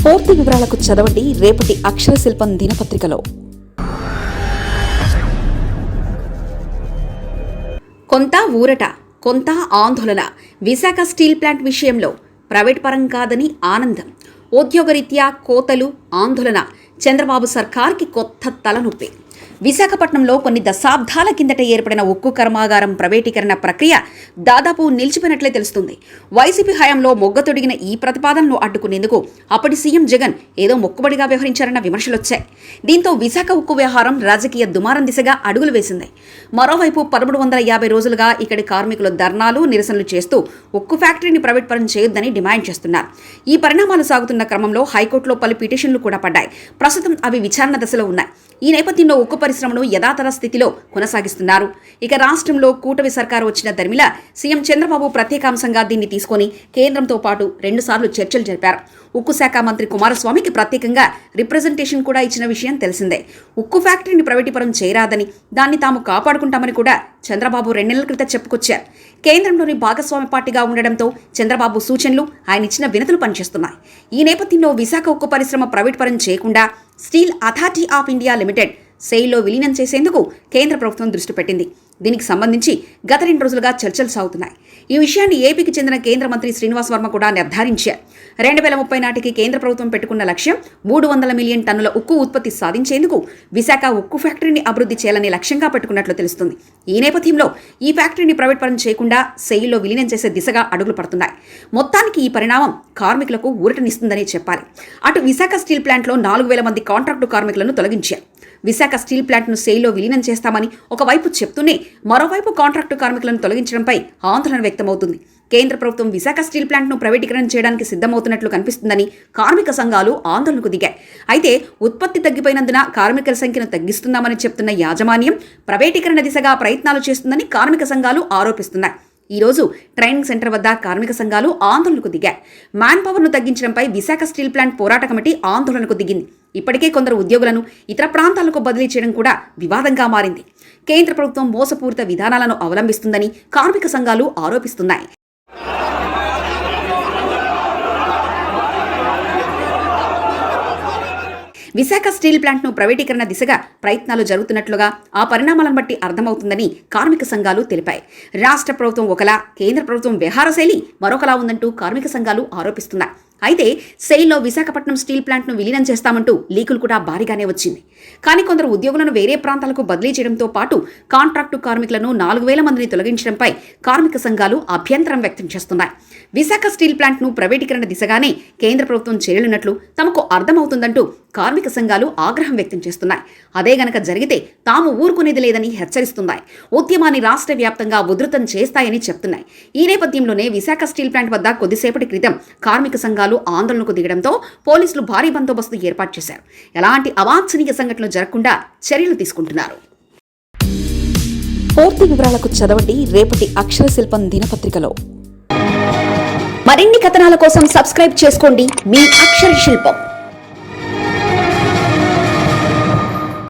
పూర్తి వివరాలకు చదవండి రేపటి అక్షర శిల్పం దినపత్రికలో. కొంత ఊరట, కొంత ఆందోళన. విశాఖ స్టీల్ ప్లాంట్ విషయంలో ప్రైవేట్ పరం కాదని ఆనందం. ఉద్యోగరీత్యా కోతలు, ఆందోళన. చంద్రబాబు సర్కార్కి కొత్త తలనొప్పి. విశాఖపట్నంలో కొన్ని దశాబ్దాల కిందట ఏర్పడిన ఉక్కు కర్మాగారం ప్రైవేటీకరణ ప్రక్రియ దాదాపు నిలిచిపోయినట్లే తెలుస్తుంది. వైసీపీ హయాంలో మొగ్గతొడిగిన ఈ ప్రతిపాదనను అడ్డుకునేందుకు అప్పటి సీఎం జగన్ ఏదో మొక్కుబడిగా వ్యవహరించారన్న విమర్శలొచ్చాయి. దీంతో విశాఖ ఉక్కు వ్యవహారం రాజకీయ దుమారం దిశగా అడుగులు వేసింది. మరోవైపు 1350 రోజులుగా ఇక్కడి కార్మికులు ధర్నాలు, నిరసనలు చేస్తూ ఉక్కు ఫ్యాక్టరీని ప్రైవేట్ పరం చేయొద్దని డిమాండ్ చేస్తున్నారు. ఈ పరిణామాలు సాగుతున్న క్రమంలో హైకోర్టులో పలు పిటిషన్లు కూడా పడ్డాయి. ప్రస్తుతం అవి విచారణ దశలో ఉన్నాయి. ఈ నేపథ్యంలో ఉక్కు పరిశ్రమను యథాతథ స్థితిలో కొనసాగిస్తున్నారు. ఇక రాష్ట్రంలో కూటమి సర్కారు వచ్చిన దరిమిలా సీఎం చంద్రబాబు ప్రత్యేకాంశంగా దీన్ని తీసుకొని కేంద్రంతో పాటు 2 సార్లు చర్చలు జరిపారు. ఉక్కు శాఖ మంత్రి కుమారస్వామికి ప్రత్యేకంగా రిప్రజెంటేషన్ కూడా ఇచ్చిన విషయం తెలిసిందే. ఉక్కు ఫ్యాక్టరీని ప్రైవేటీకరణ చేయరాదని, దాన్ని తాము కాపాడుకుంటామని కూడా చంద్రబాబు 2 నెలల క్రితం చెప్పుకొచ్చారు. కేంద్రంలోని భాగస్వామి పార్టీగా ఉండడంతో చంద్రబాబు సూచనలు, ఆయన ఇచ్చిన వినతులు పనిచేస్తున్నాయి. ఈ నేపథ్యంలో విశాఖ ఉక్కు పరిశ్రమ ప్రైవేట్ పరం చేయకుండా Steel Authority of India Limited సెయిల్లో విలీనం చేసేందుకు కేంద్ర ప్రభుత్వం దృష్టి పెట్టింది. దీనికి సంబంధించి గత 2 రోజులుగా చర్చలు సాగుతున్నాయి. ఈ విషయాన్ని ఏపీకి చెందిన కేంద్ర మంత్రి శ్రీనివాస్ వర్మ కూడా నిర్ధారించారు. 2030 నాటికి కేంద్ర ప్రభుత్వం పెట్టుకున్న లక్ష్యం 300 మిలియన్ టన్నుల ఉక్కు ఉత్పత్తి సాధించేందుకు విశాఖ ఉక్కు ఫ్యాక్టరీని అభివృద్ధి చేయాలని లక్ష్యంగా పెట్టుకున్నట్లు తెలుస్తుంది. ఈ నేపథ్యంలో ఈ ఫ్యాక్టరీని ప్రైవేట్ పరం చేయకుండా సెయిల్లో విలీనం చేసే దిశగా అడుగులు పడుతున్నాయి. మొత్తానికి ఈ పరిణామం కార్మికులకు ఊరటనిస్తుందని చెప్పాలి. అటు విశాఖ స్టీల్ ప్లాంట్లో 4000 మంది కాంట్రాక్టు కార్మికులను తొలగించారు. విశాఖ స్టీల్ ప్లాంట్ను సెయిల్లో విలీనం చేస్తామని ఒకవైపు చెప్తూనే మరోవైపు కాంట్రాక్టు కార్మికులను తొలగించడంపై ఆందోళన వ్యక్తమవుతుంది. కేంద్ర ప్రభుత్వం విశాఖ స్టీల్ ప్లాంట్ను ప్రైవేటీకరణ చేయడానికి సిద్ధమవుతున్నట్లు కనిపిస్తుందని కార్మిక సంఘాలు ఆందోళనకు దిగాయి. అయితే ఉత్పత్తి తగ్గిపోయినందున కార్మికుల సంఖ్యను తగ్గిస్తున్నామని చెప్తున్న యాజమాన్యం ప్రైవేటీకరణ దిశగా ప్రయత్నాలు చేస్తుందని కార్మిక సంఘాలు ఆరోపిస్తున్నాయి. ఈ రోజు ట్రైనింగ్ సెంటర్ వద్ద కార్మిక సంఘాలు ఆందోళనకు దిగాయి. మ్యాన్ పవర్ను తగ్గించడంపై విశాఖ స్టీల్ ప్లాంట్ పోరాట కమిటీ ఆందోళనకు దిగింది. ఇప్పటికే కొందరు ఉద్యోగులను ఇతర ప్రాంతాలకు బదిలీ చేయడం కూడా వివాదంగా మారింది. కేంద్ర ప్రభుత్వం మోసపూరిత విధానాలను అవలంబిస్తుందని కార్మిక సంఘాలు ఆరోపిస్తున్నాయి. విశాఖ స్టీల్ ప్లాంట్ను ప్రైవేటీకరణ దిశగా ప్రయత్నాలు జరుగుతున్నట్లుగా ఆ పరిణామాలను బట్టి అర్థమవుతుందని కార్మిక సంఘాలు తెలిపాయి. రాష్ట్ర ప్రభుత్వం ఒకలా, కేంద్ర ప్రభుత్వం వ్యవహార శైలి మరొకలా ఉందంటూ కార్మిక సంఘాలు ఆరోపిస్తున్నాయి. అయితే సెయిల్లో విశాఖపట్నం స్టీల్ ప్లాంట్ను విలీనం చేస్తామంటూ లీకులు కూడా భారీగానే వచ్చింది. కానీ కొందరు ఉద్యోగులను వేరే ప్రాంతాలకు బదిలీ చేయడంతో పాటు కాంట్రాక్టు కార్మికులను 4000 మందిని తొలగించడంపై కార్మిక సంఘాలు అభ్యంతరం వ్యక్తం చేస్తున్నాయి. విశాఖ స్టీల్ ప్లాంట్ను ప్రైవేటీకరణ దిశగానే కేంద్ర ప్రభుత్వం చర్యలున్నట్లు తమకు అర్థమవుతుందంటూ కార్మిక సంఘాలు ఆగ్రహం వ్యక్తం చేస్తున్నాయి. అదే గనక జరిగితే తాము ఊరుకునేది లేదని హెచ్చరిస్తున్నాయి. ఉద్యమాన్ని రాష్ట్ర వ్యాప్తంగా ఉధృతం చేస్తాయని చెప్తున్నాయి. ఈ నేపథ్యంలోనే విశాఖ స్టీల్ ప్లాంట్ వద్ద కొద్దిసేపటి క్రితం కార్మిక సంఘాలు ఆందోళనకు దిగడంతో పోలీసులు భారీ బందోబస్తు ఏర్పాటు చేశారు. ఎలాంటి అవాంఛనీయ సంఘటనలు జరగకుండా చర్యలు తీసుకుంటున్నారు. పూర్తి వివరాలకు చదవండి రేపటి అక్షర శిల్పం దినపత్రికలో. మరిన్ని కథనాల కోసం సబ్స్క్రైబ్ చేసుకోండి మీ అక్షర శిల్పం.